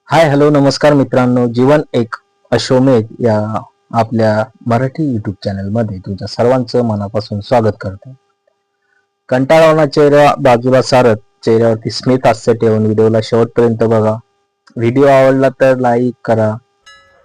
Hi hello नमस्कार मित्रांनो, जीवन एक अश्वमेध या आपल्या मराठी युट्यूब चॅनलमध्ये तुमच्या सर्वांचं मनापासून स्वागत करतो. कंटाळवाणा चेहरा बाजूला सारत चेहऱ्यावरती स्मित हास्य ठेवून व्हिडिओला शेवटपर्यंत बघा. व्हिडिओ आवडला तर लाईक करा,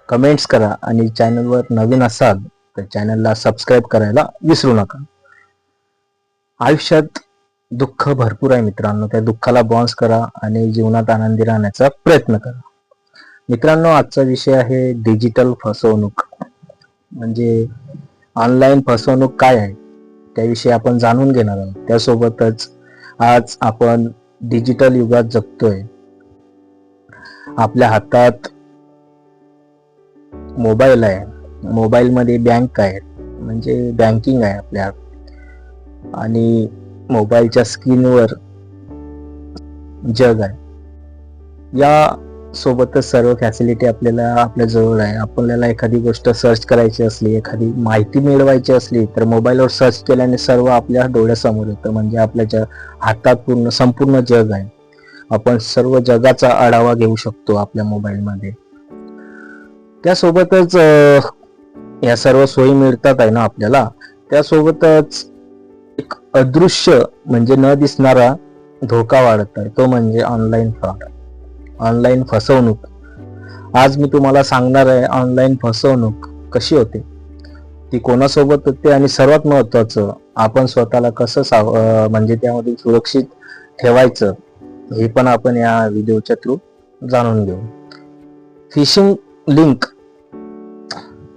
कमेंट्स करा आणि चॅनलवर नवीन असाल तर चॅनलला सबस्क्राईब करायला विसरू नका. आयुष्यात दुःख भरपूर आहे मित्रांनो, त्या दुःखाला बाउन्स करा आणि जीवनात आनंदी राहण्याचा प्रयत्न करा. मित्रांनो, आजचा विषय आहे डिजिटल फसवणूक. म्हणजे ऑनलाईन फसवणूक काय आहे त्याविषयी आपण जाणून घेणार आहोत. त्यासोबतच आज आपण डिजिटल युगात जगतोय. आपल्या हातात मोबाईल आहे, मोबाईलमध्ये बँक आहे, म्हणजे बँकिंग आहे आपल्या, आणि मोबाईलच्या स्क्रीनवर जग आहे. या सोबतच सर्व फॅसिलिटी आपल्याला आपल्या जवळ आहे. आपल्याला एखादी गोष्ट सर्च करायची असली, एखादी माहिती मिळवायची असली तर मोबाईलवर सर्च केल्याने सर्व आपल्या डोळ्यासमोर येतं. म्हणजे आपल्या हातात संपूर्ण जग आहे. आपण सर्व जगाचा आढावा घेऊ शकतो आपल्या मोबाईलमध्ये. त्यासोबतच या सर्व सोयी मिळतात आहे ना आपल्याला. त्यासोबतच एक अदृश्य म्हणजे न दिसणारा धोका वाढत आहे, तो म्हणजे ऑनलाईन फ्रॉड, ऑनलाईन फसवणूक. आज मी तुम्हाला सांगणार आहे ऑनलाईन फसवणूक कशी होते, ती कोणासोबत होते, आणि सर्वात महत्वाचं आपण स्वतःला कसं म्हणजे त्यामध्ये सुरक्षित ठेवायचं, हे पण आपण या व्हिडिओच्या थ्रू जाणून घेऊ. फिशिंग लिंक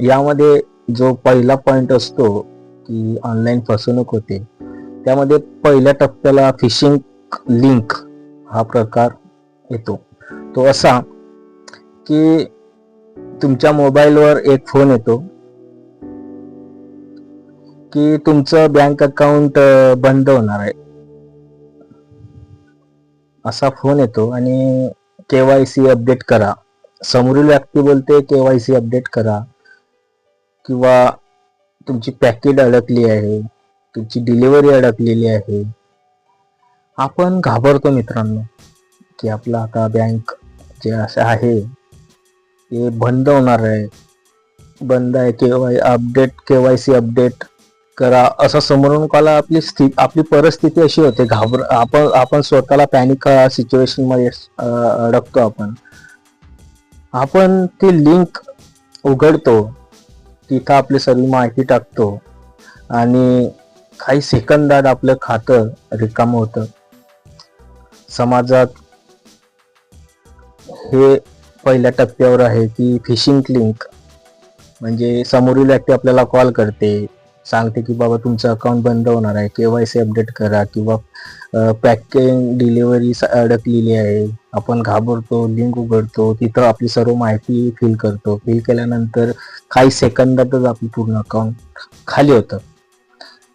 यामध्ये जो पहिला पॉइंट असतो की ऑनलाईन फसवणूक होते, त्यामध्ये पहिल्या टप्प्याला फिशिंग लिंक हा प्रकार येतो. तो असा की तुमच्या मोबाईलवर एक फोन येतो की तुमचं बँक अकाउंट बंद होणार आहे, असा फोन येतो. आणि केवायसी अपडेट करा, समोरील व्यक्ती बोलते केवायसी अपडेट करा, किंवा तुमची पॅकेट अडकली आहे, तुमची डिलिव्हरी अडकलेली आहे. आपण घाबरतो मित्रांनो की आपला आता बँक जे असं आहे ते बंद होणार आहे, बंद आहे, केवायसी अपडेट करा, असं समोरून कॉल. आपली परिस्थिती अशी होते, आपण स्वतःला पॅनिक सिच्युएशन मध्ये अडकतो. आपण ती लिंक उघडतो, तिथं आपली सर्व माहिती टाकतो आणि काही सेकंदात आपलं खातं रिकाम होतं. समाजात हे पहिल्या टप्प्यावर आहे की फिशिंग लिंक, म्हणजे समोरील व्यक्ती आपल्याला कॉल करते, सांगते की बाबा तुमचं अकाउंट बंद होणार आहे, केवायसी अपडेट करा, किंवा पॅकिंग डिलिव्हरी अडकलेली आहे. आपण घाबरतो, लिंक उघडतो, तिथं आपली सर्व माहिती फिल करतो. फिल केल्यानंतर काही सेकंदातच आपलं पूर्ण अकाउंट खाली होतं.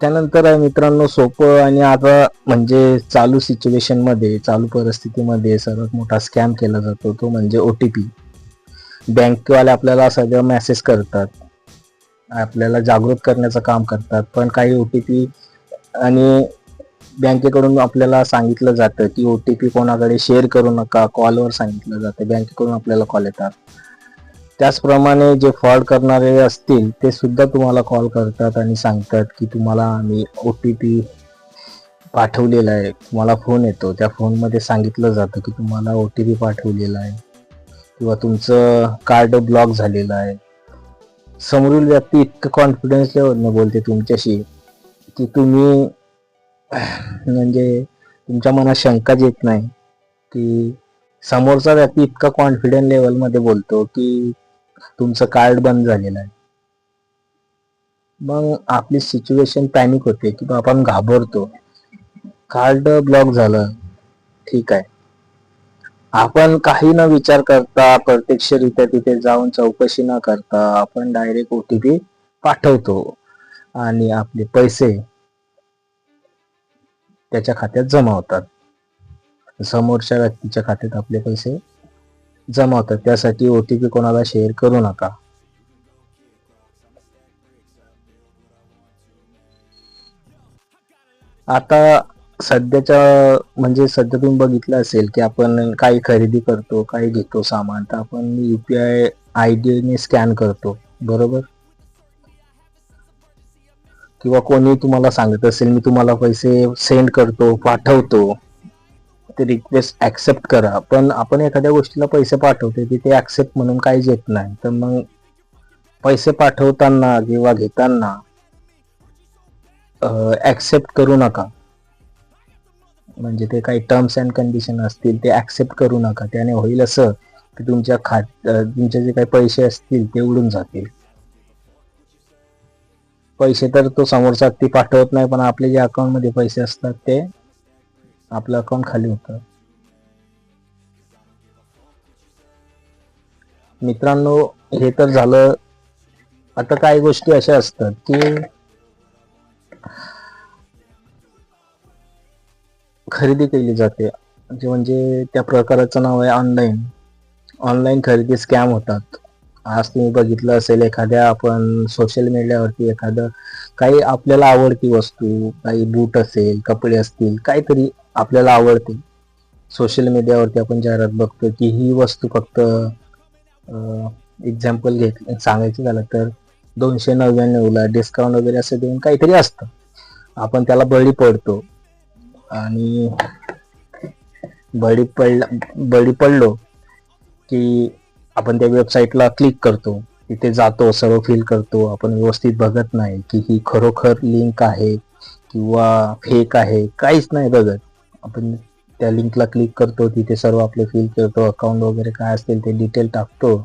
त्यानंतर आहे मित्रांनो सोपं, आणि आता म्हणजे चालू सिच्युएशन मध्ये, चालू परिस्थितीमध्ये सर्वात मोठा स्कॅम केला जातो, तो म्हणजे OTP. बँकवाले आपल्याला सगळं मेसेज करतात, आपल्याला जागृत करण्याचं काम करतात, पण काही OTP, आणि बँकेकडून आपल्याला सांगितलं जातं की OTP कोणाकडे शेअर करू नका, कॉलवर सांगितलं जातं, बँकेकडून आपल्याला कॉल येतात. त्याचप्रमाणे जे फ्रॉड करणारे असतील ते सुद्धा तुम्हाला कॉल करतात आणि सांगतात की तुम्हाला आम्ही OTP पाठवलेला आहे. तुम्हाला फोन येतो, त्या फोनमध्ये सांगितलं जातं की तुम्हाला OTP पाठवलेला आहे, किंवा तुमचं कार्ड ब्लॉक झालेलं आहे. समोरील व्यक्ती इतकं कॉन्फिडन्स लेवलने बोलते तुमच्याशी की तुम्ही म्हणजे तुमच्या मनात शंकाच येत नाही की समोरचा व्यक्ती इतका कॉन्फिडंट लेवलमध्ये बोलतो की तुमचं कार्ड बंद झालेलं आहे. मग आपली सिच्युएशन पॅनिक होते की आपण घाबरतो. कार्ड ब्लॉक झालं, ठीक आहे, आपण काही न विचार करता, प्रत्यक्षरित्या तिथे जाऊन चौकशी न करता आपण डायरेक्ट OTP पाठवतो आणि आपले पैसे त्याच्या खात्यात जमा होतात, समोरच्या व्यक्तीच्या खात्यात आपले पैसे जमा होतात. त्यासाठी OTP कोणाला शेअर करू नका. आता सध्याच्या म्हणजे सध्या तुम्ही बघितलं असेल की आपण काही खरेदी करतो, काही घेतो सामान, तर आपण UPI ID ने स्कॅन करतो, बरोबर? किंवा कोणी तुम्हाला सांगत असेल मी तुम्हाला पैसे सेंड करतो, पाठवतो, ते रिक्वेस्ट ऍक्सेप्ट करा. पण आपण एखाद्या गोष्टीला पैसे पाठवतो तिथे ऍक्सेप्ट म्हणून काहीच येत नाही. तर मग पैसे पाठवताना किंवा घेताना ऍक्सेप्ट करू नका. म्हणजे ते काही टर्म्स अँड कंडिशन असतील ते ऍक्सेप्ट करू नका. त्याने होईल असं की तुमचे जे काही पैसे असतील ते उडून जातील. पैसे तर तो समोरचा व्यक्ती पाठवत नाही, पण आपले जे अकाउंट मध्ये पैसे असतात ते आपलं अकाउंट खाली होतं. मित्रांनो, हे तर झालं. आता काही गोष्टी अशा असतात की खरेदी केली जाते, म्हणजे त्या प्रकाराचं नाव आहे ऑनलाईन. ऑनलाईन खरेदी स्कॅम होतात. आज तुम्ही बघितलं असेल, एखाद्या आपण सोशल मीडियावरती एखादं काही आपल्याला आवडती वस्तू, काही बूट असेल, कपडे असतील, काहीतरी आपल्याला आवडते, सोशल मीडियावरती आपण जाहिरात बघतो की ही वस्तू फक्त एक्झाम्पल सांगायचं झालं तर 299ला डिस्काउंट वगैरे असं देऊन काहीतरी असतं. आपण त्याला बळी पडतो आणि बळी पडलो की आपण त्या वेबसाईटला क्लिक करतो, तिथे जातो, सर्व फिल करतो. आपण व्यवस्थित बघत नाही की ही खरोखर लिंक आहे किंवा फेक आहे, काहीच नाही बघत. आपण त्या लिंकला क्लिक करतो, तिथे सर्व आपले फिल करतो, अकाउंट वगैरे काय असतील ते डिटेल टाकतो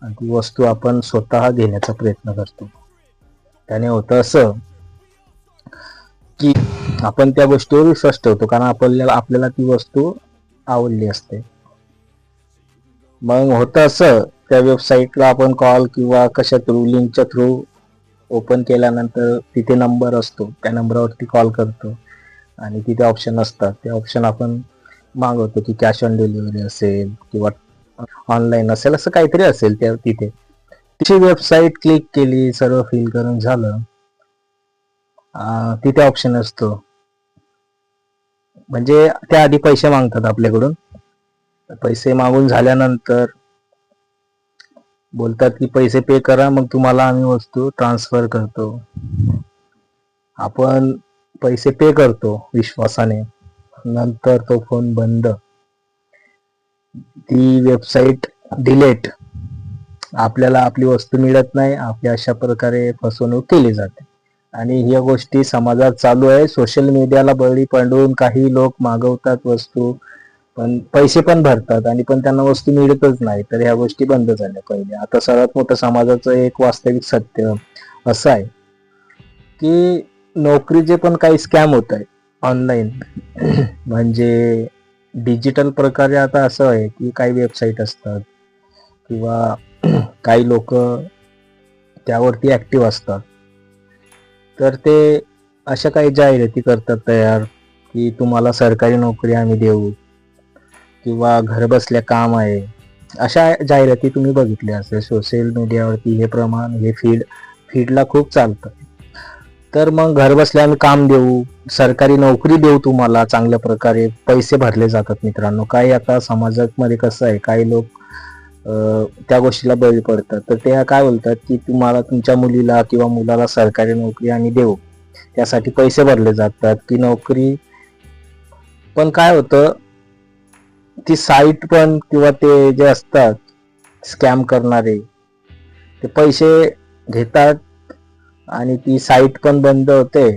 आणि ती वस्तू आपण स्वतः घेण्याचा प्रयत्न करतो. त्याने होतं असं की आपण त्या गोष्टीवर विश्वास ठेवतो, कारण आपल्याला ती वस्तू आवडली असते. मग होतं असं, त्या वेबसाईटला आपण कॉल किंवा कशा थ्रू, लिंकच्या थ्रू ओपन केल्यानंतर तिथे नंबर असतो, त्या नंबरवरती कॉल करतो आणि तिथे ऑप्शन असतात. ते ऑप्शन आपण मागवतो की कॅश ऑन डिलिव्हरी असेल किंवा ऑनलाईन असेल, असं काहीतरी असेल त्या तिथे. तिची वेबसाईट क्लिक केली, सर्व फिल करून झालं, तिथे ऑप्शन असतो, म्हणजे त्या आधी पैसे मागतात आपल्याकडून. पैसे मागून झाल्यानंतर बोलतात की पैसे पे करा, मग तुम्हाला आम्ही वस्तू ट्रान्सफर करतो. आपण पैसे पे करतो विश्वासाने, नंतर तो फोन बंद, ती वेबसाईट डिलीट, आपल्याला आपली वस्तू मिळत नाही. आपली अशा प्रकारे फसवणूक केली जाते आणि ह्या गोष्टी समाजात चालू आहे. सोशल मीडियाला बळी पडून काही लोक मागवतात वस्तू, पण पैसे पण भरतात आणि पण त्यांना वस्तू मिळतच नाही. तर ह्या गोष्टी बंद झाल्या पाहिजे. आता सर्वात मोठं समाजाचं एक वास्तविक सत्य असं आहे की नोकरीचे पण काही स्कॅम होत आहे ऑनलाईन. म्हणजे डिजिटल प्रकारे आता असं आहे की काही वेबसाईट असतात किंवा काही लोक त्यावरती ऍक्टिव्ह असतात, तर ते अशा काही जाहिराती करतात तयार की तुम्हाला सरकारी नोकरी आम्ही देऊ किंवा घर बसल्या काम आहे. अशा जाहिराती तुम्ही बघितल्या असेल सोशल मीडियावरती. हे प्रमाण, हे फीडला खूप चालतं. तर मग घर बसल्या आम्ही काम देऊ, सरकारी नोकरी देऊ तुम्हाला, चांगल्या प्रकारे पैसे भरले जातात. मित्रांनो, काही आता समाजामध्ये कसं आहे, काही लोक त्या गोष्टीला बळी पडतात. तर ते काय बोलतात की तुम्हाला, तुमच्या मुलीला किंवा मुलाला सरकारी नोकरी आम्ही देऊ, त्यासाठी पैसे भरले जातात की नोकरी. पण काय होतं, ती साईट पण किंवा ते जे असतात स्कॅम करणारे, ते पैसे घेतात आणि ती साईट पण बंद होते,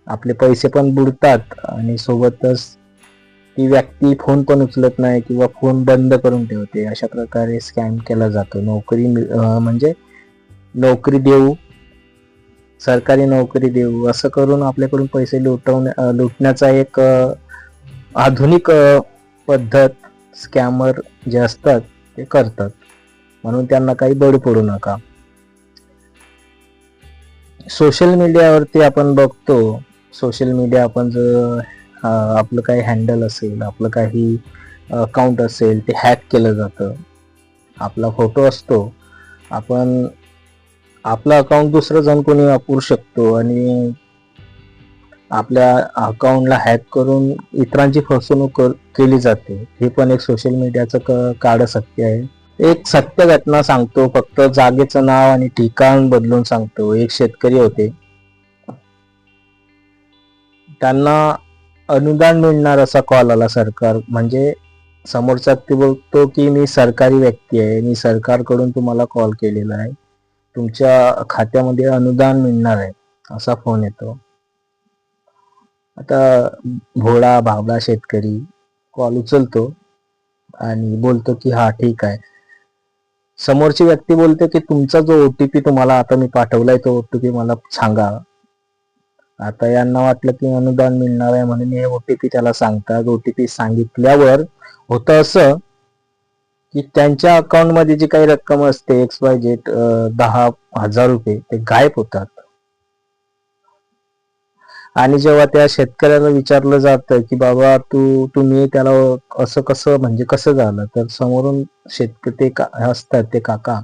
आपले पैसे पण बुडतात आणि सोबतच ती व्यक्ती फोन पण उचलत नाही किंवा फोन बंद करून ठेवते. अशा प्रकारे स्कॅम केला जातो. म्हणजे नोकरी देऊ, सरकारी नोकरी देऊ, असं करून आपल्याकडून पैसे लुटण्याचा एक आधुनिक पद्धत स्कॅमर जे असतात ते करतात. म्हणून त्यांना काही बळी पडू नका. सोशल मीडियावरती आपण बघतो, सोशल मीडिया आपण जर आपलं काही हँडल असेल, आपलं काही अकाउंट असेल, ते हॅक केलं जातं. आपला फोटो असतो, आपण आपलं अकाउंट दुसरं जण कोणी वापरू शकतो आणि आपल्या अकाउंटला हॅक करून इतरांची फसवणूक केली जाते. हे पण एक सोशल मीडियाचं काळ सत्य आहे. एक सत्य घटना सांगतो, फक्त जागेचं नाव आणि ठिकाण बदलून सांगतो. एक शेतकरी होते, त्यांना अनुदान मिळणार असा कॉल आला. सरकार म्हणजे समोरचा व्यक्ती बोलतो की मी सरकारी व्यक्ती आहे, मी सरकारकडून तुम्हाला कॉल केलेला आहे, तुमच्या खात्यामध्ये अनुदान मिळणार आहे, असा फोन येतो. आता भोळा भाबडा शेतकरी कॉल उचलतो आणि बोलतो की हा ठीक आहे. समोरची व्यक्ती बोलते की तुमचा जो ओटीपी तुम्हाला आता मी पाठवलाय तो ओटीपी मला सांगा. आता यांना वाटलं की अनुदान मिळणार आहे म्हणून हे ओटीपी त्याला सांगतात. ओटीपी सांगितल्यावर होतं असं की त्यांच्या अकाउंट मध्ये जी काही रक्कम असते XYZ 10,000 रुपये ते गायब होतात. आणि जेव्हा त्या शेतकऱ्याला विचारलं जातं की बाबा तुम्ही त्याला असं कसं म्हणजे कसं झालं, तर समोरून शेतकरी ते असतात ते काका,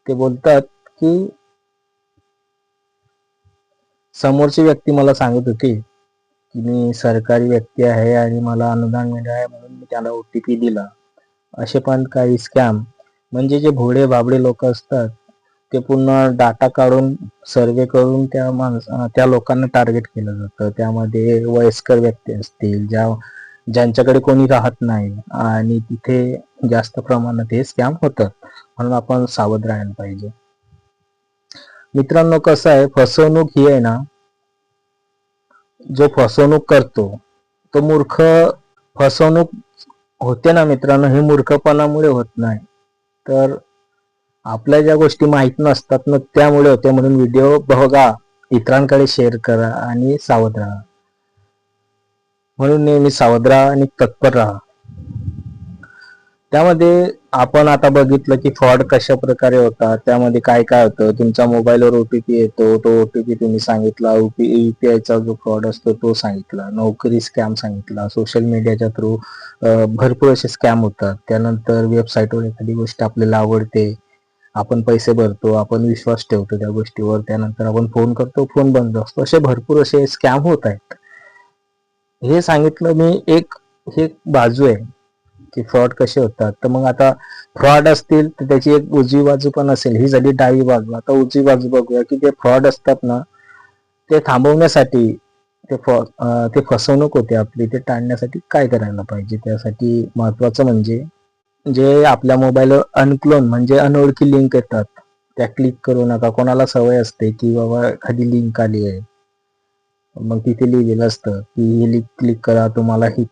ते बोलतात की समोरची व्यक्ती मला सांगत होती की मी सरकारी व्यक्ती आहे आणि मला अनुदान मिळाले म्हणून मी त्याला ओटीपी दिला. असे पण काही स्कॅम म्हणजे जे भोळे बाबडे लोक असतात ते पूर्ण डाटा काढून सर्वे करून त्या लोकांना टार्गेट केलं जातं. त्यामध्ये वयस्कर व्यक्ती असतील, ज्यांच्याकडे कोणी राहत नाही आणि तिथे जास्त प्रमाणात हे स्कॅम होतात. म्हणून आपण सावध राहायला पाहिजे. मित्रांनो, कसं आहे, फसवणूक ही आहे ना, जो फसवणूक करतो तो मूर्ख. फसवणूक होते ना मित्रांनो, हे मूर्खपणामुळे होत नाही, तर आपल्या ज्या गोष्टी माहीत नसतात ना त्यामुळे होते. म्हणून व्हिडिओ बघा, इतरांकडे शेअर करा आणि सावध राहा. म्हणून नेहमी सावध राहा आणि तत्पर राहा. त्यामध्ये आपण आता बघितलं की फ्रॉड कशा प्रकारे होतात. त्यामध्ये काय काय होतं, तुमच्या मोबाईलवर ओटीपी येतो, तो ओटीपी तुम्ही सांगितला, UPI जो फ्रॉड असतो तो सांगितला, नोकरी स्कॅम सांगितला, सोशल मीडियाच्या थ्रू भरपूर असे स्कॅम होतात. त्यानंतर वेबसाईटवर एखादी गोष्ट आपल्याला आवडते, आपण पैसे भरतो, आपण विश्वास ठेवतो त्या गोष्टीवर, त्यानंतर आपण फोन करतो, फोन बंद असतो. असे भरपूर असे स्कॅम होत आहेत. हे सांगितलं मी, हे बाजू आहे की फ्रॉड कसे होतात. तर मग आता फ्रॉड असतील तर त्याची एक उजवी बाजू पण असेल, ही झाली डावी बाजू. आता उजवी बाजू बघूया की ते फ्रॉड असतात ना, ते थांबवण्यासाठी, ते फसवणूक होते आपली, ते टाळण्यासाठी काय करायला पाहिजे. त्यासाठी महत्वाचं म्हणजे जे आपल्या मोबाईलवर अनक्लोन म्हणजे अनोळखी लिंक येतात त्या क्लिक करू नका. कोणाला सवय असते की बाबा एखादी लिंक आली आहे, मग तिथे लिहिलेलं असतं की ही लिंक क्लिक करा, तुम्हाला ही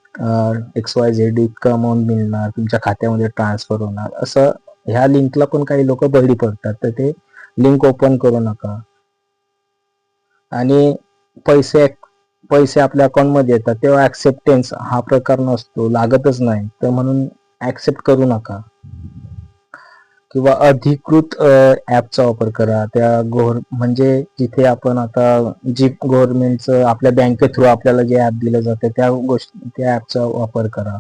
XYZ इतका अमाऊंट मिळणार, तुमच्या खात्यामध्ये ट्रान्सफर होणार. असं ह्या लिंकला पण काही लोक बळी पडतात, तर ते लिंक ओपन करू नका. आणि पैसे आपल्या अकाउंट मध्ये येतात तेव्हा ऍक्सेप्टन्स हा प्रकार नसतो, लागतच नाही, तर म्हणून ऍक्सेप्ट करू नका. किंवा अधिकृत ऍपचा वापर करा. म्हणजे जिथे आपण आता जी गव्हर्नमेंटचं आपल्या बँके थ्रू आपल्याला जे ऍप दिलं जातं त्या ऍपचा वापर करा.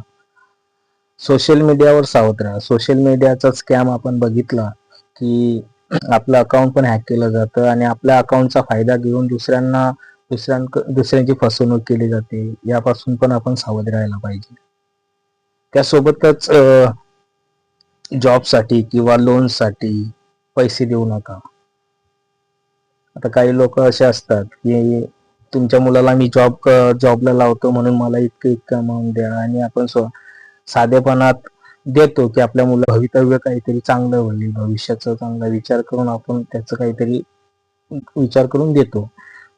सोशल मीडियावर सावध राहा. सोशल मीडियाचा स्कॅम आपण बघितला की आपलं अकाउंट पण हॅक केलं जातं आणि आपल्या अकाउंटचा फायदा घेऊन दुसऱ्यांची फसवणूक केली जाते. यापासून पण आपण सावध राहायला पाहिजे. त्यासोबतच जॉबसाठी किंवा लोनसाठी पैसे देऊ नका. आता काही लोक असे असतात की तुमच्या मुलाला मी जॉबला लावतो म्हणून मला इतकं अमाऊंट द्या, आणि आपण साधेपणात देतो की आपल्या मुला भवितव्य काहीतरी चांगलं होईल, भविष्याचा चांगला विचार करून आपण त्याचं काहीतरी विचार करून देतो.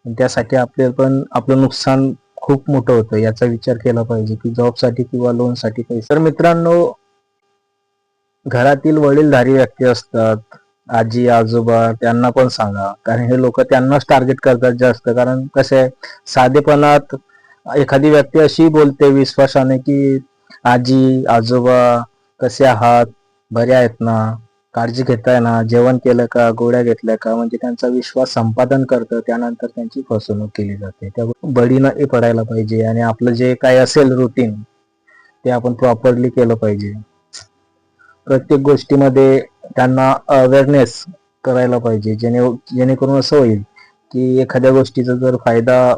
त्यासाठी आपलं नुकसान खूप मोठं होतं. याचा विचार केला पाहिजे की जॉबसाठी किंवा लोनसाठी पैसे. तर मित्रांनो, घरातील वडीलधारी व्यक्ती असतात, आजी आजोबा, त्यांना पण सांगा, कारण हे लोक त्यांनाच टार्गेट करतात जास्त. कारण कसं आहे, साधेपणात एखादी व्यक्ती अशी बोलते विश्वासाने की आजी आजोबा कसे आहात, बरे आहेत ना, काळजी घेताय ना, जेवण केलं का, गोळ्या घेतल्या का, म्हणजे त्यांचा विश्वास संपादन करतं. त्यानंतर त्यांची फसवणूक केली जाते. त्या बळी नाही पडायला पाहिजे आणि आपलं जे काही असेल रुटीन ते आपण प्रॉपरली केलं पाहिजे. प्रत्येक गोष्टीमध्ये त्यांना अवेअरनेस करायला पाहिजे, जेणेकरून असं होईल की एखाद्या गोष्टीचा जर फायदा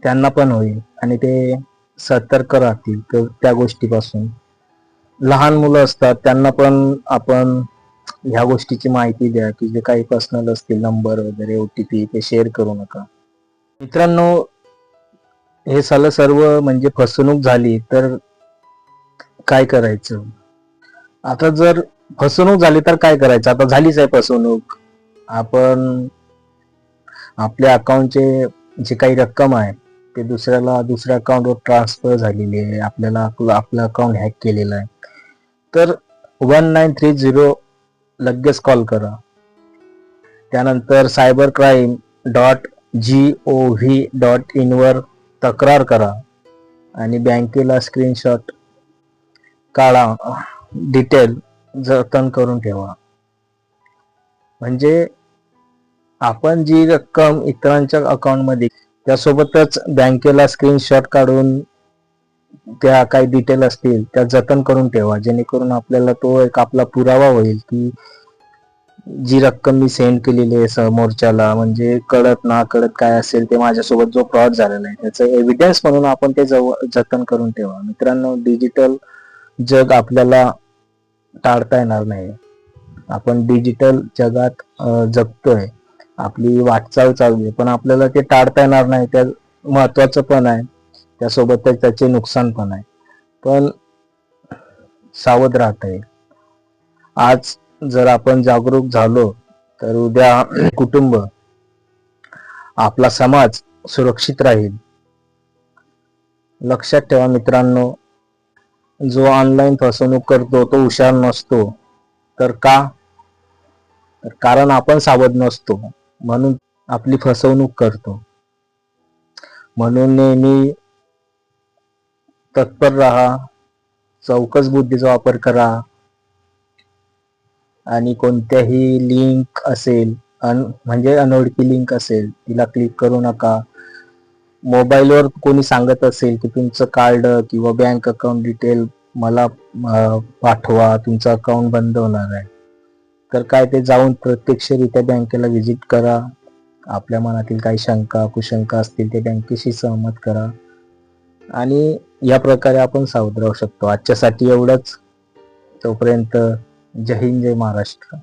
त्यांना पण होईल आणि ते सतर्क राहतील त्या गोष्टीपासून. लहान मुलं असतात त्यांना पण आपण ह्या गोष्टीची माहिती द्या की जे काही पर्सनल असतील नंबर वगैरे OTP ते शेअर करू नका. मित्रांनो, हे सर्व म्हणजे फसवणूक झाली तर काय करायचं? आता जर फसवणूक झाली तर काय करायचं? आता झालीच आहे फसवणूक. आपण आपल्या अकाउंटचे जे काही रक्कम आहे ते दुसऱ्या अकाउंटवर ट्रान्सफर झालेली आहे, आपल्याला आपलं अकाउंट हॅक केलेलं आहे, तर 1930 लगेच कॉल करा. त्यानंतर cybercrime.gov.in वर तक्रार करा आणि बँकेला स्क्रीनशॉट काढा, डिटेल जतन करून ठेवा. म्हणजे आपण जी रक्कम इतरांच्या अकाउंटमध्ये त्यासोबतच बँकेला स्क्रीनशॉट काढून त्या काही डिटेल असतील त्या जतन करून ठेवा, जेणेकरून आपल्याला तो एक आपला पुरावा होईल की जी रक्कम मी सेंड केलेली आहे समोरच्याला, म्हणजे कळत ना कळत काय असेल ते माझ्यासोबत जो फ्रॉड झालेला आहे त्याचं एव्हिडन्स म्हणून आपण ते जतन करून ठेवा. मित्रांनो, डिजिटल जग आपल्याला टाळता येणार नाही. आपण डिजिटल जगात जगतोय, आपली वाटचाल चालू आहे, पण आपल्याला ते टाळता येणार नाही. त्या महत्वाचं पण आहे, त्यासोबतच त्याचे नुकसान पण आहे. पण सावध राहता येईल. आज जर आपण जागरूक झालो तर उद्या कुटुंब, आपला समाज सुरक्षित राहील. लक्षात ठेवा मित्रांनो, जो ऑनलाईन फसवणूक करतो तो हुशार नसतो. तर का? तर कारण आपण सावध नसतो, म्हणून आपली फसवणूक करतो. म्हणून नेहमी तत्पर राहा, चौकस बुद्धीचा वापर करा आणि कोणत्याही लिंक असेल म्हणजे अनोळखी लिंक असेल तिला क्लिक करू नका. मोबाईलवर कोणी सांगत असेल की तुमचं कार्ड किंवा बँक अकाउंट डिटेल मला पाठवा, तुमचं अकाउंट बंद होणार आहे, तर काय ते जाऊन प्रत्यक्षरित्या बँकेला व्हिजिट करा. आपल्या मनातील काही शंका कुशंका असतील ते बँकेशी सहमत करा आणि या प्रकारे आपण सावध राहू शकतो. आजच्यासाठी एवढंच. तोपर्यंत जय हिंद, जय महाराष्ट्र.